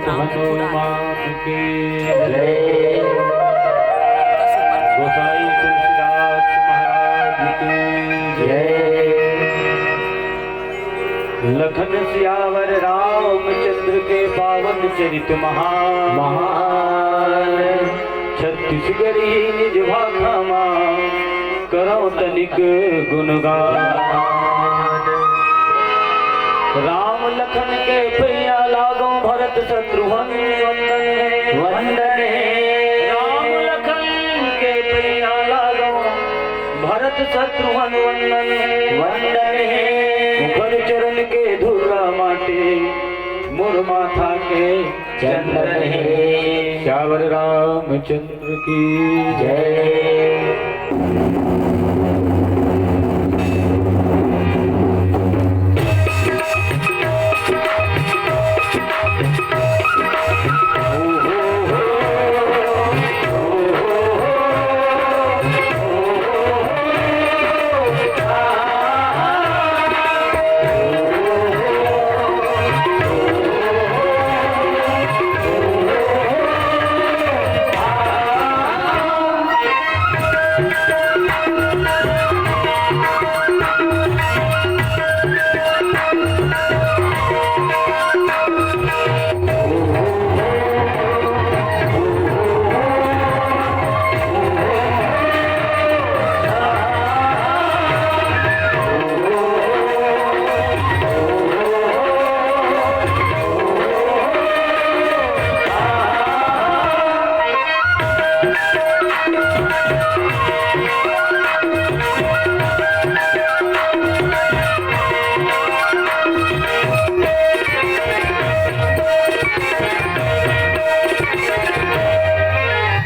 हनुमान की जय। गोसाई तुलसीदास महाराज की जय। लखन सियावर रामचंद्र के पावन चरित महान, छत्तीसगढ़ी निज भाषा मां करो तनिक गुणगान। राम लखन के प्रिया लागो भरत शत्रुघ्न वंदन वंदन। राम लखन के प्रिया लागो भरत शत्रुघ्न वंदन वंदन। मुखर चरण के धुर्रा माटे मोर माथा के चंदन। श्यावर रामचंद्र की जय।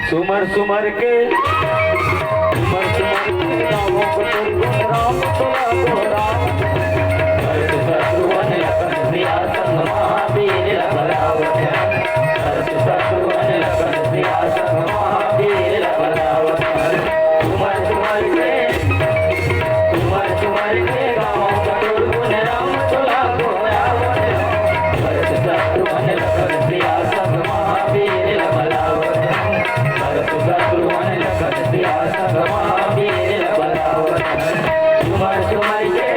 सुमर सुमर के गाँवों को राम तुला राम। भरत शत्रुघ्न लखन सिया संग महावीर बलावत। भरत शत्रुघ्न लखन सिया संग महावीर बलावत। सुमर सुमर के गाँवों को राम तुला रावत। भरत शत्रुघ्न लखन सिया संग महावीर बलावत। भरत शत्रुघ्न लखन सिया संग महावीर बलावत। सुमर सुमर के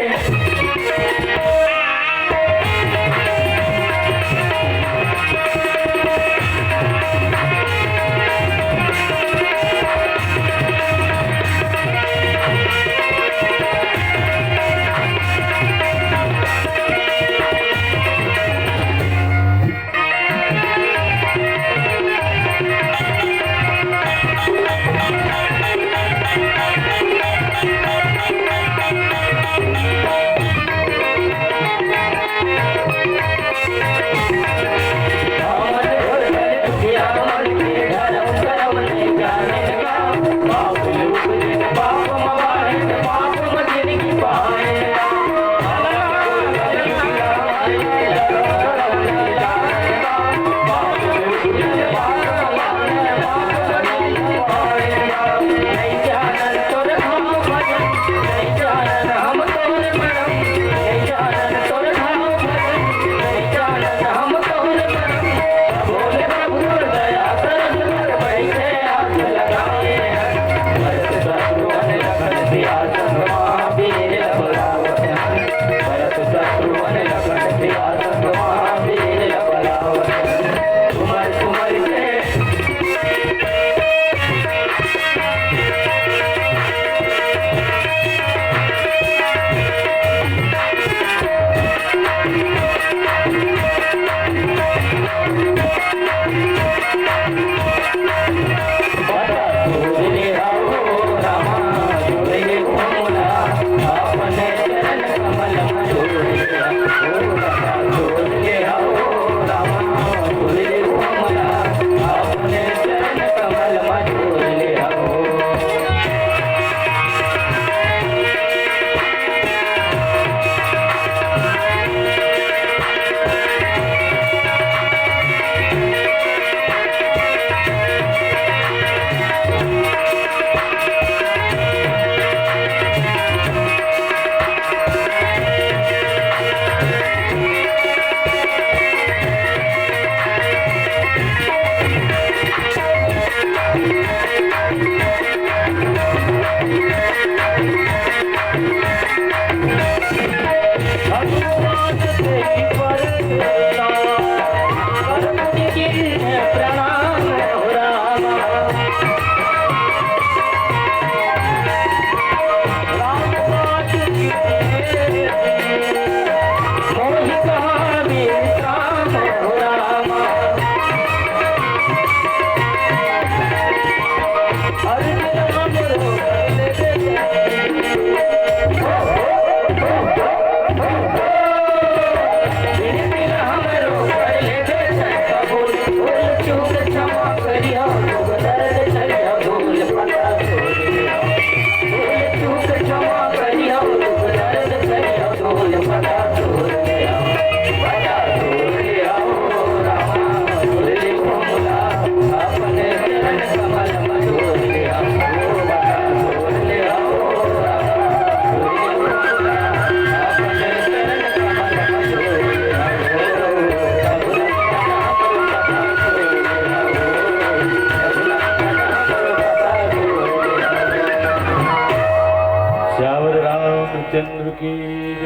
रामचंद्र की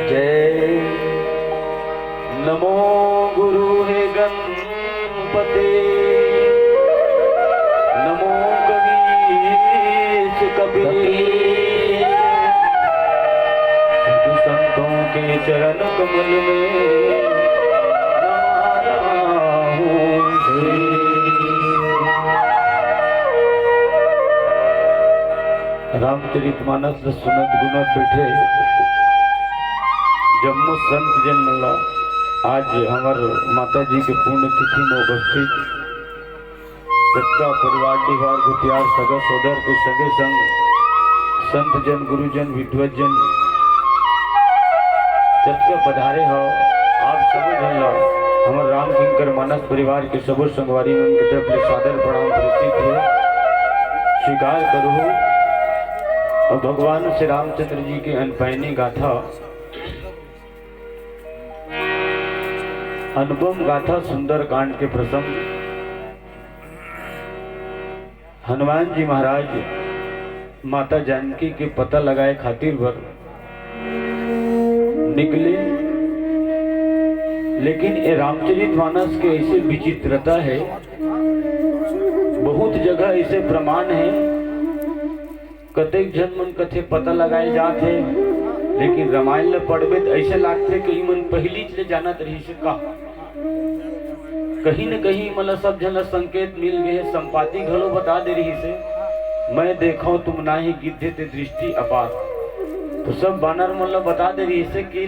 जय। नमो गुरु हे गणपते, नमो कवीश कबीर, साधु संतों के चरण कमल में नमारा हूँ। रामचरितमानस सुनत गुनत बैठे जम्मू संत जन मिला। आज हमार माता जी के पुण्य तिथि में उपस्थित सबका परिवार परिवार गुतियार सगा सोदर के सगे संग संत जन गुरुजन विद्वत जन सबका पधारे हो। आप सब जन लो हमारे राम किंकर मानस परिवार के सबो संगवारी मन की तरफ से सादर प्रणाम प्रस्तुत है, स्वीकार करो। और भगवान श्री रामचंद्र जी के अनपैनी गाथा अनुपम गाथा सुंदर कांड के प्रसंग। हनुमान जी महाराज माता जानकी के पता लगाए खातिर भर निकले, लेकिन ये रामचरितमानस के ऐसे विचित्रता है, बहुत जगह ऐसे प्रमाण है कतेक जन मन कथे पता लगाए जाते, लेकिन रामायण ले पढ़बे तो ऐसे लागते कि मन पहली चले जानत रही से का कहीं न कहीं मतलब सब जन संकेत मिल गए, संपाति घलो बता दे रही से मैं देखो तुम ना ही गिद्धे ते दृष्टि अपार। तो सब बानर मतलब बता दे रही से कि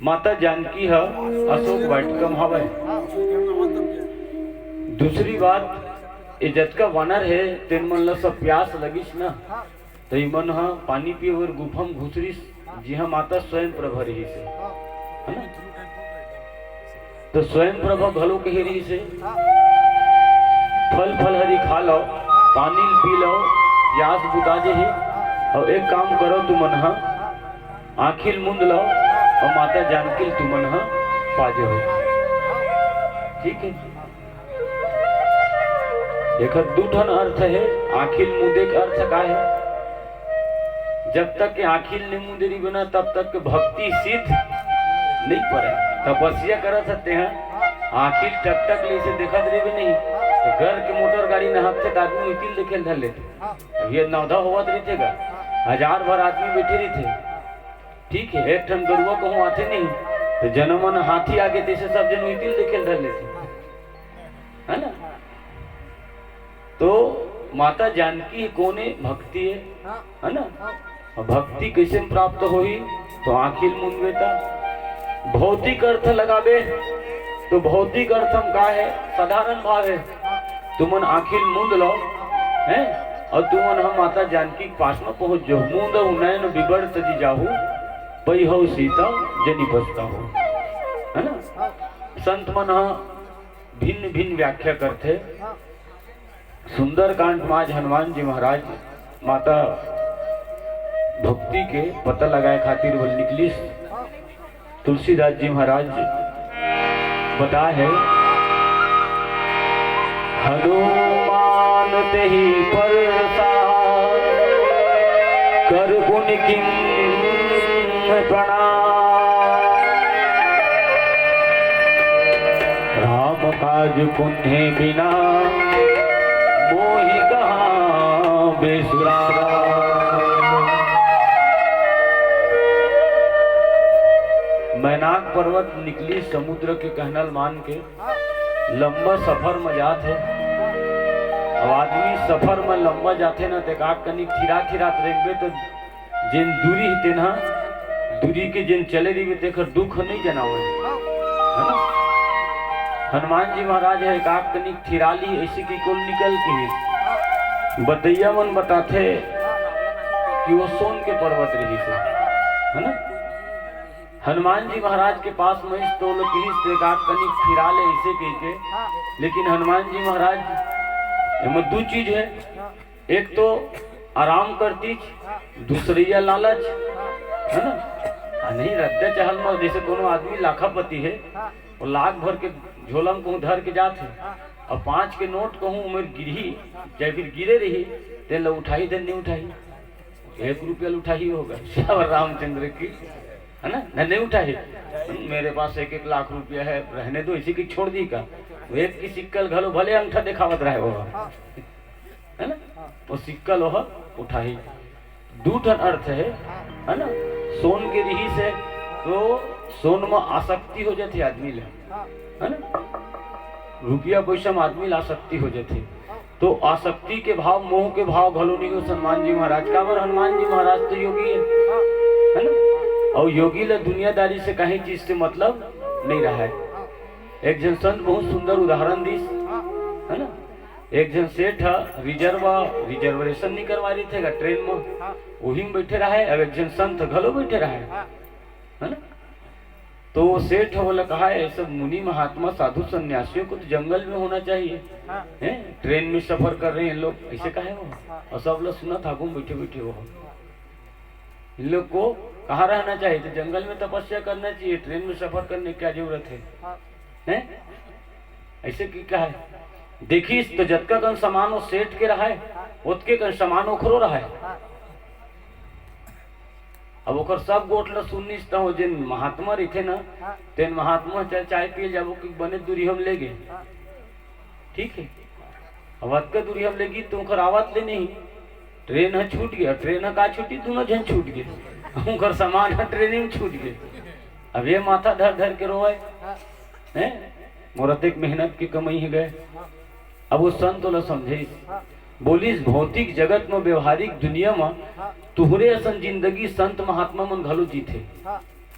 माता जानकी है अशोक वाटिकम हवे। दूसरी बात ये जतका वानर है तेन मन ला सब प्यास लगिस ना तो मन हा पानी पिए और गुफम घुसरिस जी हाँ माता स्वयं प्रभा रही से है ना। तो स्वयं प्रभा भलो कही रही से फल फल हरी खा लो, पानी पी लो, प्यास बुता जे ही। और एक काम करो तू मन हा आखिल मुंद लो और माता जानकी तू मन हा पाजे हो। ठीक है, एक दूठन अर्थ है आखिल मुदे का अर्थ का है, जब तक के आखिल ने मुंदेरी बना तब तक के भक्ति सिद्ध नहीं पड़े। तपस्या कर सकते हैं आखिल टक टक ले से देखा दे भी नहीं तो घर के मोटर गाड़ी न हाथ से आदमी इतिल देखे धर लेते। अब ये नौधा हुआ तो नहीं थे, 1000 भर आदमी बैठे रही थे। ठीक है, एक ठन गरुआ कहूँ आते नहीं तो जनमन हाथी आगे जैसे सब जन इतिल देखे धर लेते है ना। तो माता जानकी कोने भक्ति है ना। भक्ति कैसे प्राप्त होई तो आखिल मुंदवेता। भौतिक अर्थ लगावे तो भौतिक अर्थम का है साधारण भाव है, तुमन आखिल मुंद लो हैं और तुमन हम माता जानकी के पास में पहुंच जाओ। मुंद नयन बिगड़ तजी जाहू पई हो सीता जनी बसता हो, है ना। संत मन भिन्न भिन्न व्याख्या करते। सुंदर कांड में आज हनुमान जी महाराज माता भक्ति के पता लगाए खातिर बोल निकली। तुलसीदास जी महाराज बता है हनुमान ते ही परसा कर गुण किम प्रणाम, राम काज पुण्य बिना मोहि कहाँ बेसुरा। मैनाक पर्वत निकली समुद्र के कहनल मान के लंबा सफर में जात है। अब आदमी सफर में लंबा जाते ना ते का कनी थिरा थिरा रेंगे तो जिन दूरी तेना दूरी के जिन चले रही तेकर दुख नहीं जनावे है ना। हनुमान जी महाराज है का कनी थिराली ऐसी की कोल निकल के बतैया मन बताते कि वो सोन के पर्वत रही से है ना। हनुमान जी महाराज के पास में तो लोग कनी फिराले ऐसे कह के, लेकिन हनुमान जी महाराज में दो चीज है, एक तो आराम करती, दूसरी लालच है ना। नहीं रद्द चहल में जैसे कोनो आदमी लाखापति है और लाख भर के झोला में कहूँ धर के जाते और 5 के नोट कहूँ उम्र गिरी चाहे फिर गिरे रही तेल उठाई देन नहीं उठाई 1 रुपया उठा ही होगा श्यावर रामचंद्र की, है ना? नहीं उठा है, मेरे पास 1-1 लाख रुपया है, रहने दो, इसी की छोड़ दी का। वो एक की सिक्कल घलो भले अंगठा दिखावत रहे हो, है ना? वो सिक्कल हो उठा ही। दूठन अर्थ है ना? सोन के रही से तो सोन में आसक्ति हो जाती आदमी ले, है ना? रुपया पैसा में आदमी आसक्ति हो जाती, तो आसक्ति के भाव, मोह के भाव घलो नहीं हो हनुमान जी महाराज का। पर हनुमान जी महाराज तो योगी है ना? और योगी ले दुनियादारी से कहीं चीज से मतलब नहीं रहा है। एक जन संत बहुत सुंदर उदाहरण दी, है ना? एक जन सेठ रिजर्वेशन नहीं करवा रही थे ट्रेन में, वही में बैठे रहे। अब एक जन संत घलो बैठे रहे, है ना? तो सेठ बोला कहा है सब मुनि महात्मा साधु सन्यासियों को तो जंगल में होना चाहिए, हैं? ट्रेन में सफर कर रहे हैं लोग, ऐसे कहे वो? और सब लोग सुना था घूम बैठे बैठे वो, इन लोग को कहाँ रहना चाहिए? तो जंगल में तपस्या करना चाहिए, ट्रेन में सफर करने की क्या जरूरत है? ऐसे की क्या है? देखिस तो जतका कन समान हो सेठ के रहा है, उतके कन समान ओखरो रहा है। अब ओकर सब गोट ला सुनिस हो जिन महात्मा रही थे ना, तेन महात्मा चाय पिए जाबो कि बने दूरी हम ले गए, ठीक है? अब अतका दूरी हम लेगी तो ओकर आवत ले नहीं, ट्रेन है छूट गया, ट्रेन है का छूटी, दोनों जन छूट गए, ओकर सामान है ट्रेन में छूट गए। अब ये माथा धर धर के रोए हैं, मोरतिक मेहनत की कमाई है गए। अब वो संत ला समझे, बोलिस भौतिक जगत में, व्यवहारिक दुनिया में तुहरे असन जिंदगी संत महात्मा मन घलो जीते,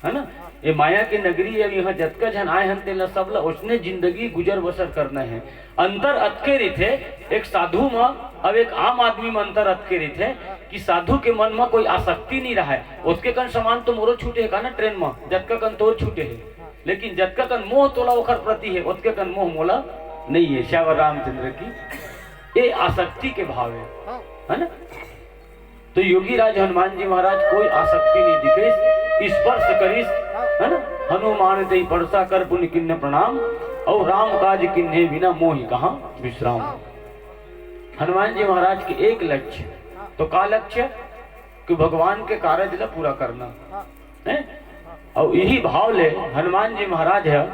है ना? ये माया की नगरी है, यहाँ जतका जन आए हन तेला सबला उसने जिंदगी गुजर बसर करना है। अंतर अतके रीते एक साधु में अब एक आम आदमी में अंतर अतके रीते कि साधु के मन में कोई आसक्ति नहीं रहा है। उसके कन समान तो मोरो छूटे है का ना ट्रेन में, जतका कन तोर छूटे है, लेकिन जतका कन मोह तोला ओखर प्रति है, उसके कन मोह मोला नहीं है। श्यावर रामचंद्र की ये आसक्ति के भाव है ना? तो योगी राज हनुमान जी महाराज कोई आसक्ति नहीं दिखे, स्पर्श करिस, है ना? हनुमान दई परसा कर पुण्य किन्ने प्रणाम, और राम काज किन्ने बिना मोहि कहाँ विश्राम। हनुमान जी महाराज के एक लक्ष्य, तो का लक्ष्य? कि भगवान के कार्य ला पूरा करना है। और यही भाव ले हनुमान जी महाराज है,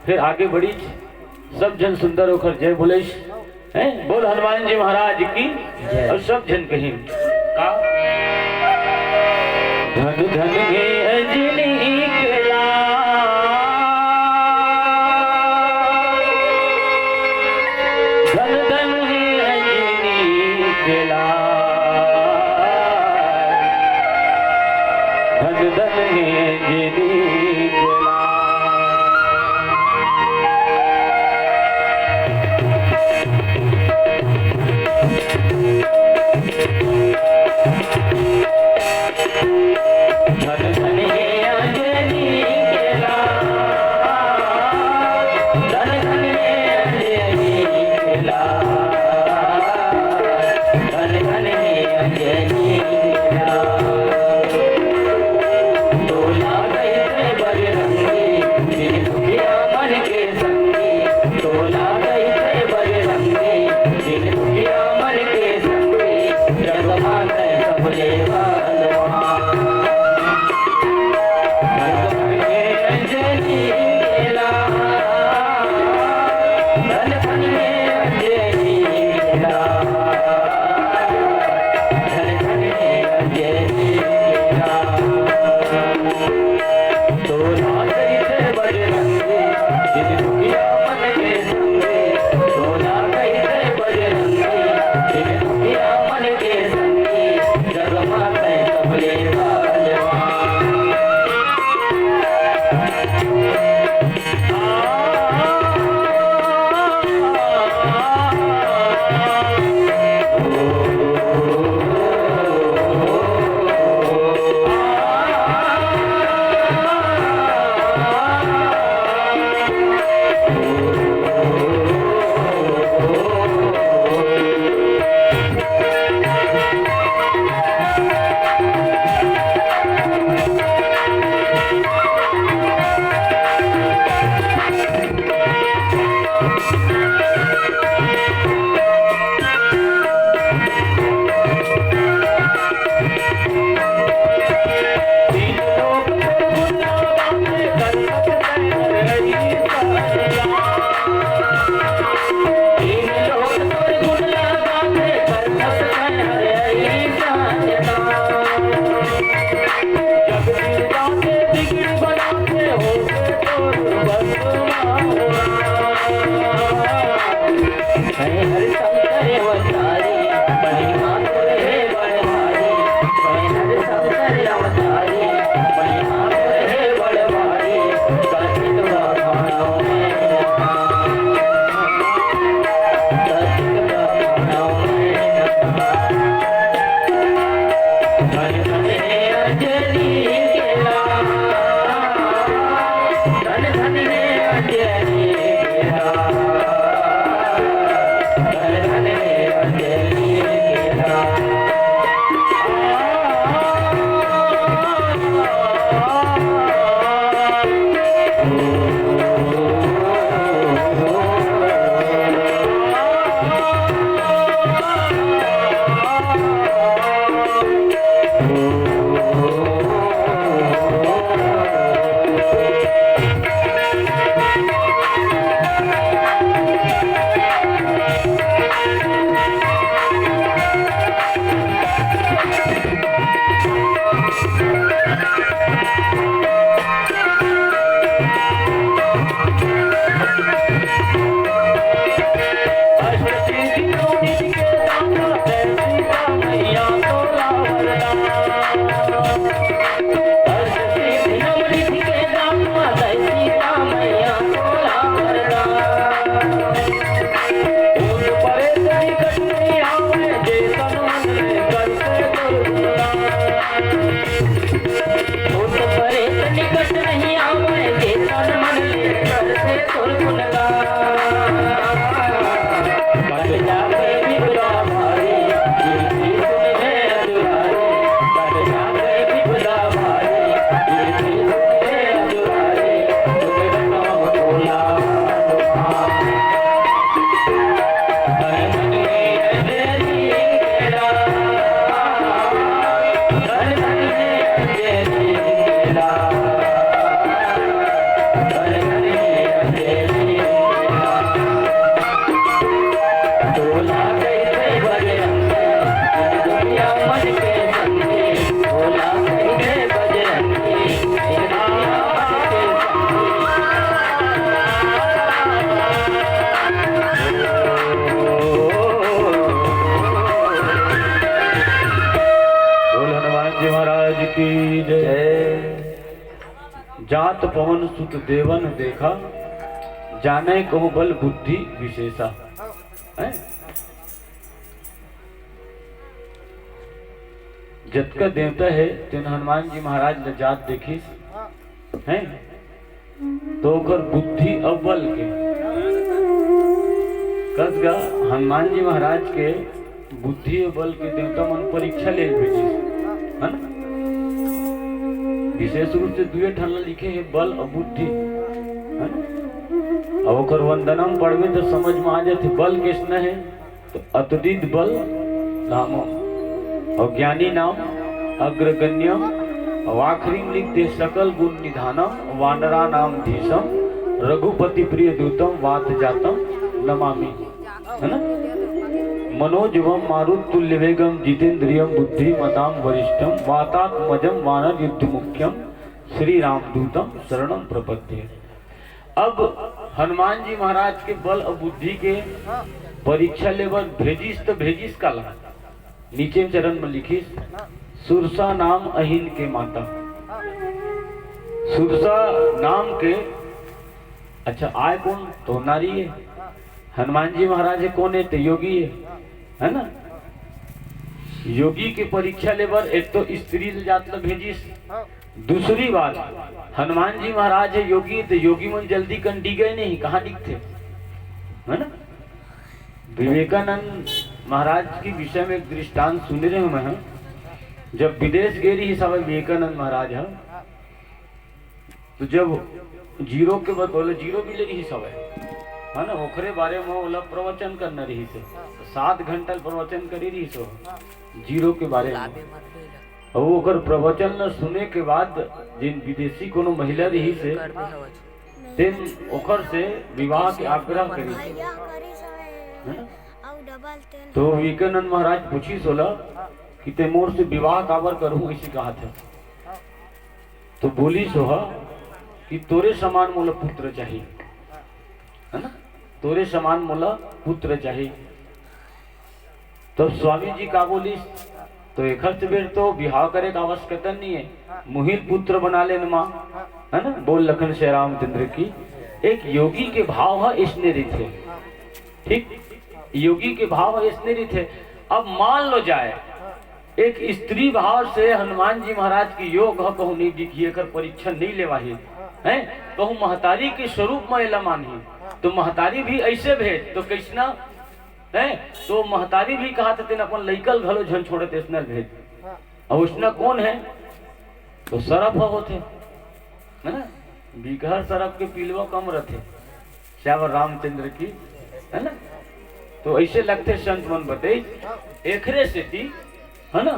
फिर आगे बढ़ी सब जन सुंदर होकर जय बोले हैं, बोल हनुमान जी महाराज की। और सब जन कहीं का धन धन हे अंजनी के लाल, धन धन हे अंजनी के लाल, धन धन हे अंजनी के लाल। जात पवन सुत देवन देखा, जाने कहो बल बुद्धि विशेषा। है? जतका देवता है तेन हनुमान जी महाराज ले जात देखिस हैं तो ओकर बुद्धि और बल के कसगा हनुमान जी महाराज के बुद्धि और बल के देवता मन परीक्षा ले भेजिस है ना। विशेष रूप से दुए ठान लिखे है बल और बुद्धि है ना। अब ओकर वंदनम पढ़वे तो समझ में आ जाते बल किसने है तो अतुदित बल नामो और ज्ञानी नाम अग्रगण्यम और आखिरी में लिखते सकल गुण निधानम वानरा नाम धीशम रघुपति प्रिय दूतम वात जातम नमामि है ना। मनोजवम मारुतुल्य वेगम जितेंद्रियम बुद्धि मताम वरिष्ठम वातात्मजम वानर युद्ध मुख्यम श्री रामदूतम शरणम प्रपद्ये। अब हनुमान जी महाराज के बल और बुद्धि के परीक्षा लेवल भेजिस तो भेजिस का ला नीचे चरण में लिखिस सुरसा नाम अहिन के माता। सुरसा नाम के अच्छा आय कौन तो नारी है, हनुमान जी महाराज कौन है तो योगी है ना। योगी के परीक्षा लेवल एक तो स्त्री जात ला भेजिस, दूसरी बात हनुमान जी महाराज है योगी तो योगी मन जल्दी कंटी गए नहीं कहाँ दिखते है ना। विवेकानंद महाराज के विषय में एक दृष्टांत सुन रहे हैं हम, जब विदेश गए रही सब विवेकानंद महाराज है तो जब जीरो के बाद बोले जीरो भी ले रही सब है ना ओखरे बारे में बोला प्रवचन करना रही से 7 घंटा प्रवचन करी रही सो जीरो के बारे में। और ओकर प्रवचन न सुने के बाद जिन विदेशी कोनो महिला रही से तेन ओकर से विवाह के आग्रह करी है ना। तो विवेकानंद महाराज पूछी सोला कि ते मोर से विवाह काबर करूं इसी कहा था। तो बोली सोहा कि तोरे समान मोला पुत्र चाहिए है ना, तोरे समान मोला पुत्र चाहिए। तो स्वामी जी का बोली तो एक बेर तो विवाह करे का आवश्यकता नहीं है, मुहिल पुत्र बना लेना माँ है ना। बोल लखन श्री रामचंद्र की एक योगी के भाव है इसने रीत है, ठीक योगी के भाव है इसने रीत है। अब मान लो जाए एक स्त्री भाव से हनुमान जी महाराज की योग कहूँ नहीं दिखिए कर परीक्षा नहीं लेवाही है कहूँ महतारी के स्वरूप में एला मानी तो महतारी भी ऐसे भेज तो कैसना है। तो महतारी भी कहा था तेन अपन लइकल घलो झन छोड़े तेसनल भेज और उसना कौन है तो सरफ होते है ना। बिगहर सरफ के पिलवा कम रहते श्यावर रामचंद्र की है ना। तो ऐसे लगते संत मन बते एकरे से थी है ना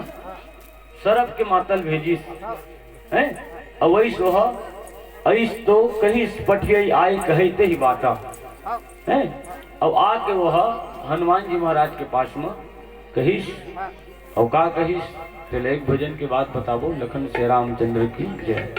सरफ के मातल भेजिस है अवै सोहा ऐस तो कहीं पटियाई आए कहते ही बाता है। अब आके वह हनुमान जी महाराज के पास में कहिस और का कहिस तो एक भजन के बाद बताबो लखन श्री रामचंद्र की जय।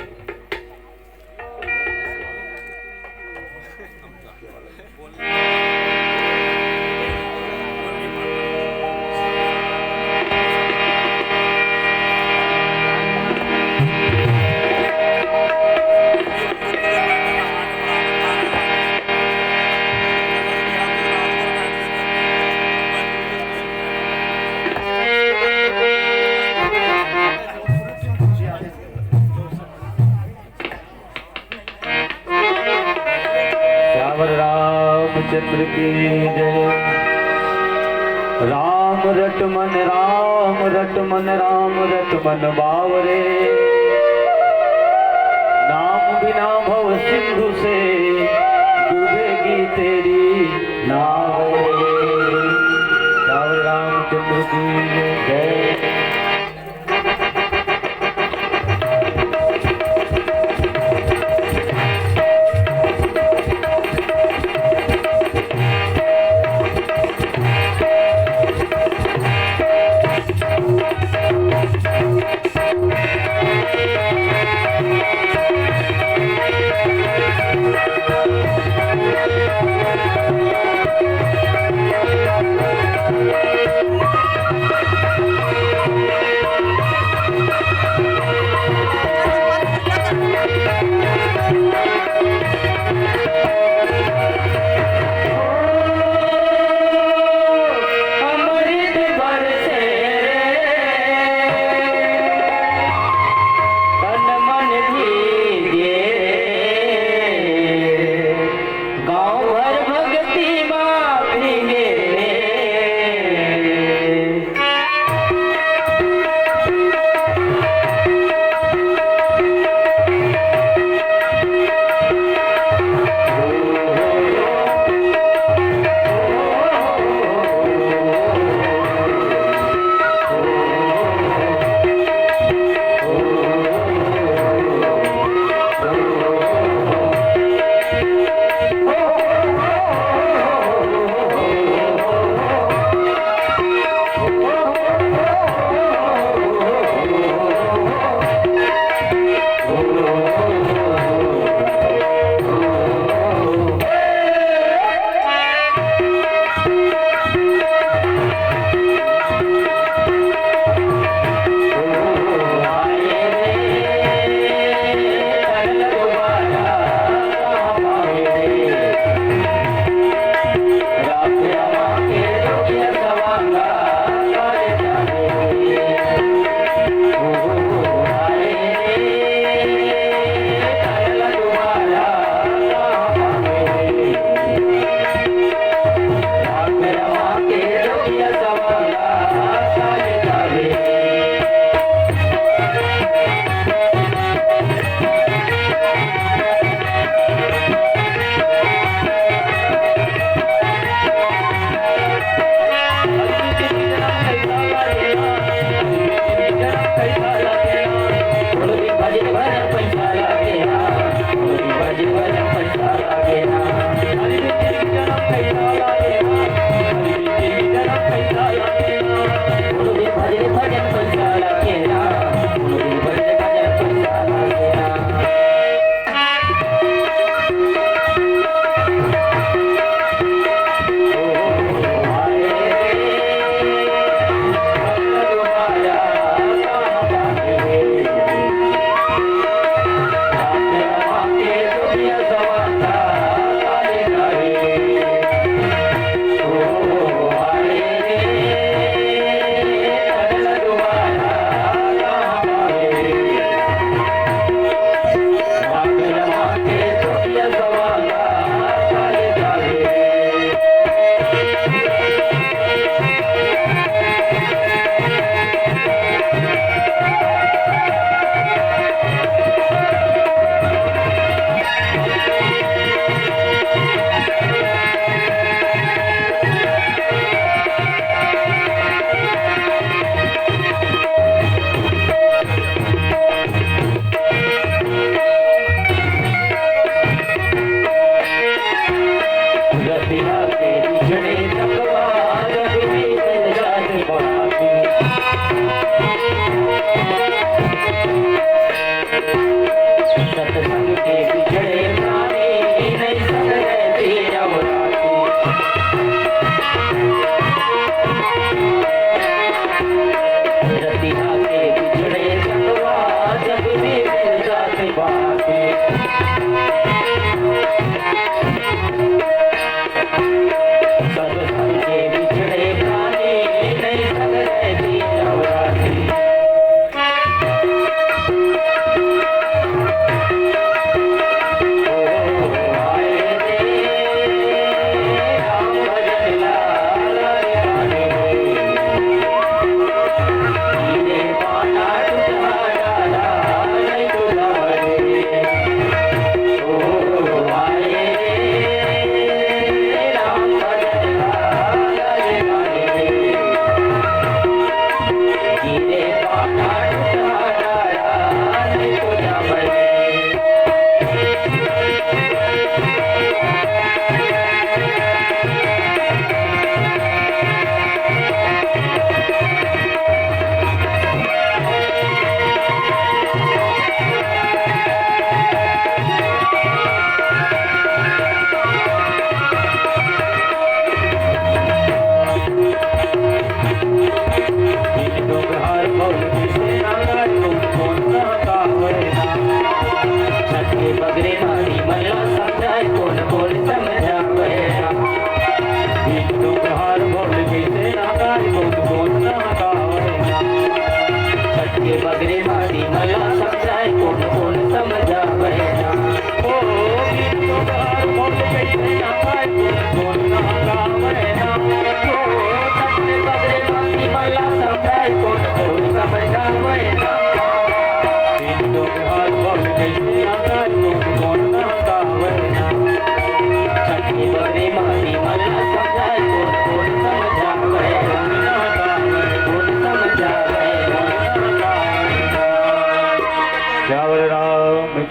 रामचंद्र की जय। राम रटमन राम रटमन राम रटमन बावरे, नाम बिना भव सिंधु से डूबेगी तेरी नाव। रामचंद्र की जय। भजे भजन पैसा लगेरा गुरुदेव भजे भजन पैसा लगेरा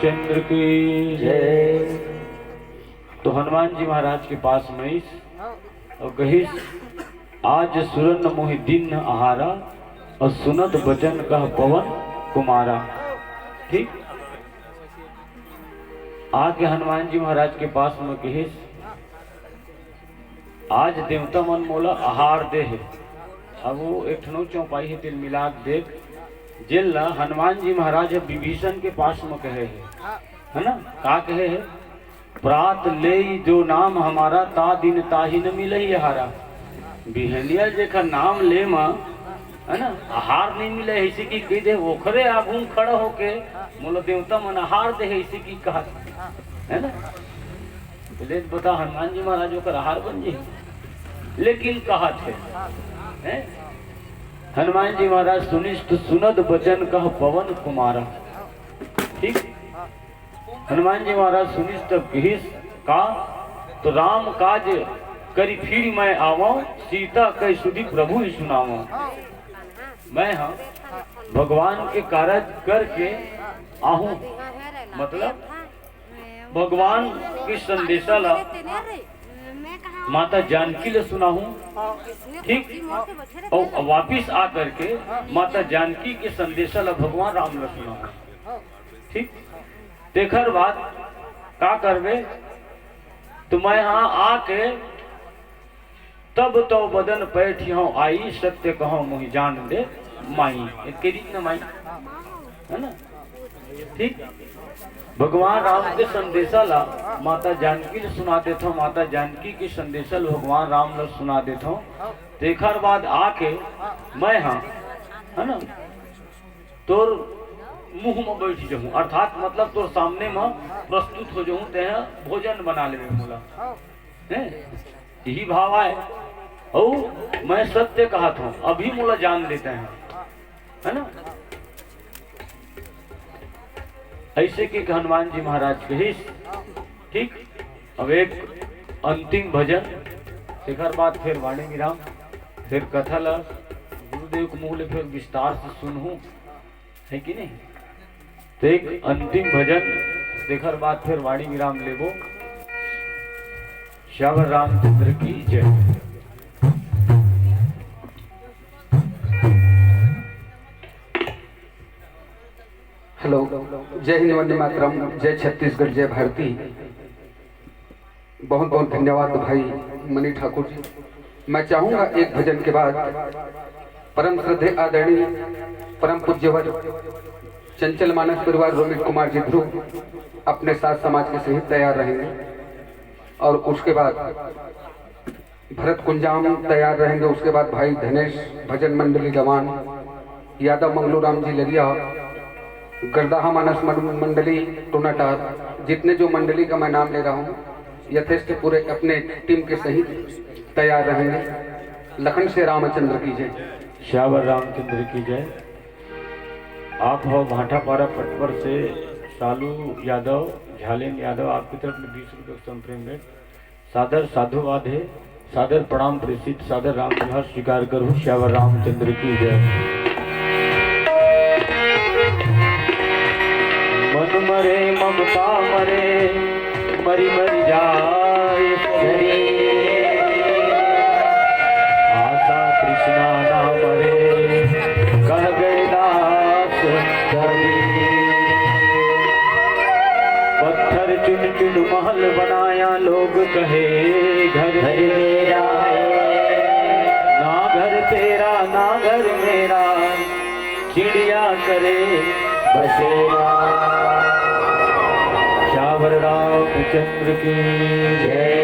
चंद्र की जय। तो हनुमान जी महाराज के पास महिष और कहिस आज सुरन मोहि दिन आहारा और सुनत बचन कह पवन कुमारा। ठीक, आके हनुमान जी महाराज के पास में कहिस आज देवता मन मोला आहार दे है। अब वो एक ठनो चौपाई है तिल मिलाक देख जेल हनुमान जी महाराज विभीषण के पास में कहे है ना, का कहे है प्रात ले जो नाम हमारा ता दिन ताही न मिले हारा। बिहनिया जेखा नाम ले माँ है ना आहार नहीं मिले ऐसे की कह दे ओखरे आगू खड़ा होके मोला देवता मन आहार दे ऐसे की कहा है ना। बोले बता हनुमान जी महाराज ओकर आहार बन जी, लेकिन कहा थे हनुमान जी महाराज सुनिष्ठ सुनद बचन कह पवन कुमारा। ठीक, हनुमान जी महाराज सुनिष्ठ कहिस का तो राम काज करी फिर मैं आवा सीता कई सुधी प्रभु ही सुनावा। मैं हाँ भगवान के कार्य करके आहूं, मतलब भगवान की संदेशा ला माता जानकी ले सुना हूँ, ठीक। और वापिस आ करके माता जानकी के संदेशा ला भगवान राम ले सुना हूँ, ठीक। देखर बात का करवे तुम्हें यहाँ आके तब तो बदन पैठ हूँ आई, सत्य कहो मुहि जान दे माई, एक रीत न माई, है ना, ठीक। भगवान राम के संदेशा ला माता जानकी ने सुना देता हूँ, माता जानकी के संदेशा भगवान राम ने सुना देता हूँ। देखर बाद आके मैं हाँ, है ना, तोर मुंह में बैठ जाऊँ, अर्थात मतलब तोर सामने में प्रस्तुत हो जाऊँ, ते भोजन बना ले मोला, यही भाव है। और मैं सत्य कहा था, अभी मोला जान लेते हैं, है ना। ऐसे कि हनुमान जी महाराज के ही, ठीक। अब एक अंतिम भजन शेखर बाद फिर वाणी विराम, फिर कथा ला गुरुदेव को मुँह ले फिर विस्तार से सुनूं, है कि नहीं। तो एक अंतिम भजन शेखर बाद फिर वाणी विराम लेबो। श्यावर रामचंद्र की जय। हेलो, जय हिंद, वंदे मातरम, जय छत्तीसगढ़, जय भारती। बहुत बहुत धन्यवाद भाई मणि ठाकुर जी। मैं चाहूंगा एक भजन के बाद परम श्रद्धेय आदरणीय परम पूज्यवर चंचल मानस परिवार रोमित कुमार जी ध्रुव अपने साथ समाज के सहित तैयार रहेंगे, और उसके बाद भरत कुंजाम तैयार रहेंगे। उसके बाद भाई धनेश भजन मंडली गवान, यादव मंगलू राम जी लरिया, गर्दाहा मानस मंडली टूनाटार, जितने जो मंडली का मैं नाम ले रहा हूँ यथेष्ट पूरे अपने टीम के सहित तैयार रहेंगे। लखन से रामचंद्र की जय। श्यावर रामचंद्र की जय। आप हो भाटापारा पटवर से सालू यादव, झालेन यादव, आपकी तरफ में 20 रुपये संप्रेम में सादर साधुवाद है, सादर प्रणाम प्रेषित, सादर राम विवाह स्वीकार करूँ। श्यावर रामचंद्र की जय। मन मरे ममता मरे, मरी मरी जाए शरीर, आशा कृष्णा ना मरे, कह गए दास पत्थर चुन चुन महल बनाया, लोग कहे घर मेरा ना घर तेरा ना घर मेरा, चिड़िया करे बसेरा। श्यावर रामचंद्र की जय।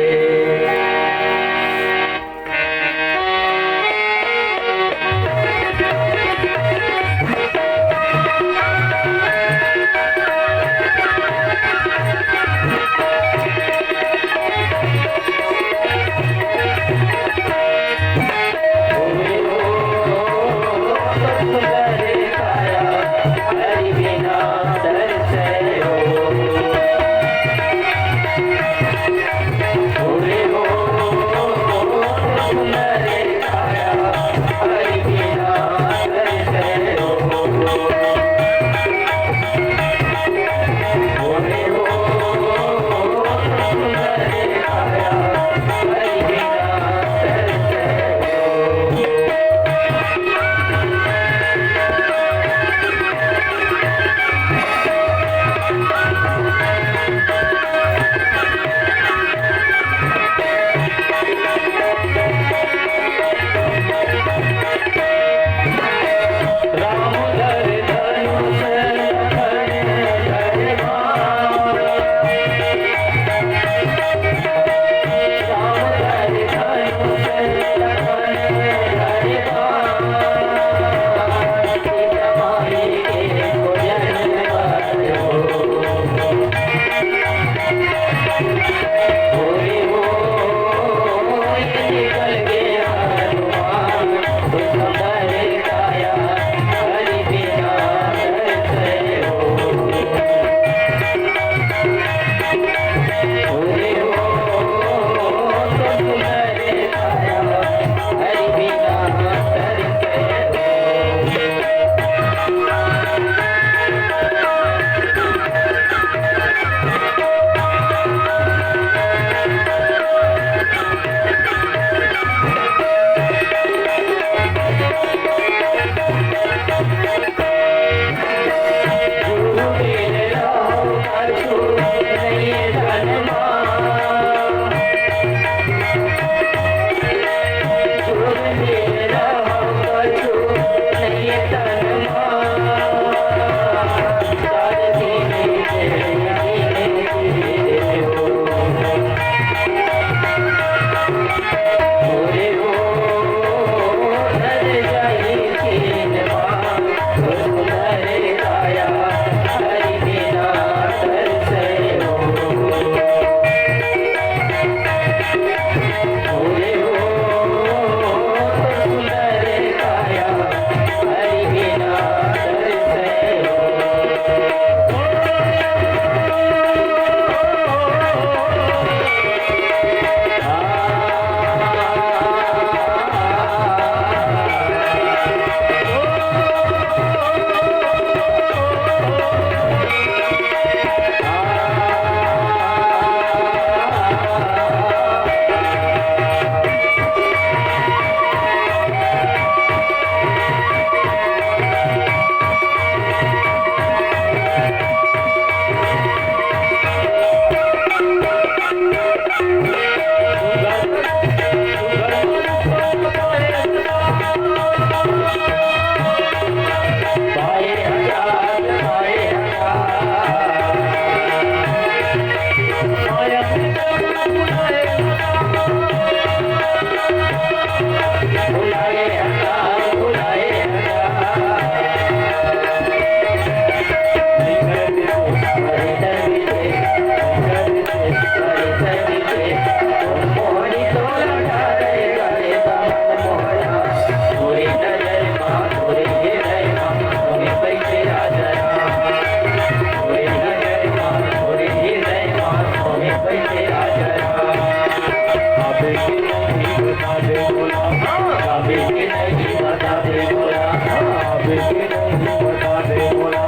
के नहीं बता दे मोला,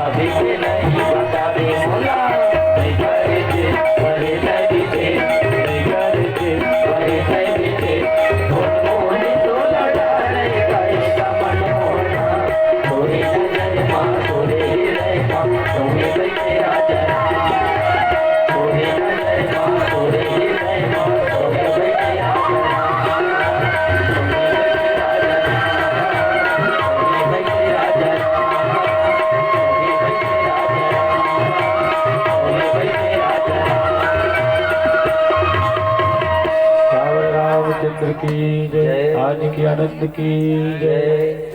अभी के नहीं बता दे मोला, नहीं करे थे परे तय बीते, नहीं करे थे परे तय बीते, मोने तो लड़ा रहे करे समन होना, तोरे नजर माँ तोरे हृदय माँ, तुम्हें बैठे राजा, तोरे नजर माँ तोरे हृदय माँ, तुम्हें बैठे राजा, रावण रामचंद्र की जय, आज की आनंद की जय।